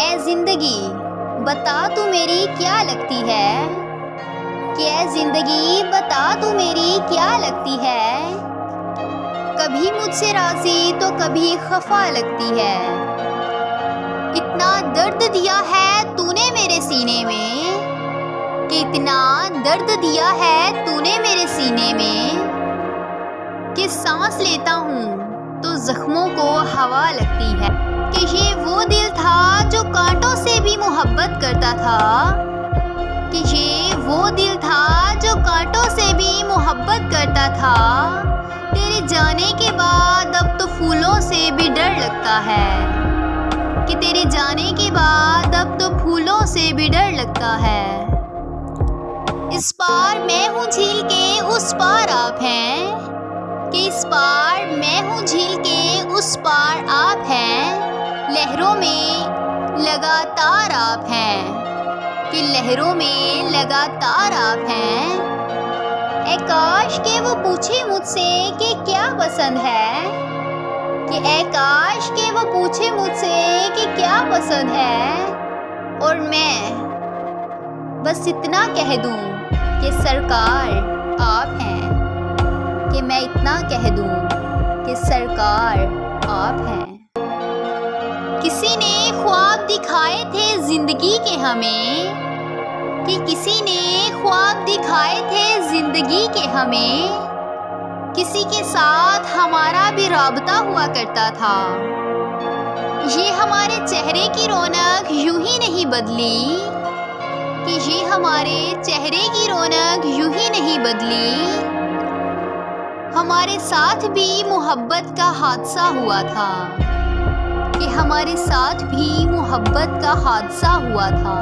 ए जिंदगी बता तू मेरी क्या लगती है, कि ए जिंदगी बता तू मेरी क्या लगती है। कभी मुझसे राजी तो कभी खफा लगती है। इतना दर्द दिया है तूने मेरे सीने में, कि इतना दर्द दिया है तूने मेरे सीने में, कि सांस लेता हूँ तो जख्मों को हवा लगती है। कि ये वो दिल था जो कांटों से भी मोहब्बत करता था, कि ये वो दिल था जो कांटों से भी मोहब्बत करता था। तेरे जाने के बाद अब तो फूलों से भी डर लगता है, कि तेरे जाने के बाद अब तो फूलों से भी डर लगता है। इस पार मैं हूँ झील के उस पार आप हैं, कि इस पार मैं हूँ झील के उस पार आप हैं। लहरों में लगातार आप हैं, कि लहरों में लगातार आप हैं। ए काश के वो पूछे मुझसे कि क्या पसंद है, कि ए काश के वो पूछे मुझसे कि क्या पसंद है, और मैं बस इतना कह दूं कि सरकार आप हैं, कि मैं इतना कह दूं कि सरकार आप हैं। किसी ने ख्वाब दिखाए थे जिंदगी के हमें, कि किसी ने ख्वाब दिखाए थे जिंदगी के हमें। किसी के साथ हमारा भी राबता हुआ करता था। ये हमारे चेहरे की रौनक यूं ही नहीं बदली, कि ये हमारे चेहरे की रौनक यूं ही नहीं बदली। हमारे साथ भी मोहब्बत का हादसा हुआ था, कि हमारे साथ भी मोहब्बत का हादसा हुआ था।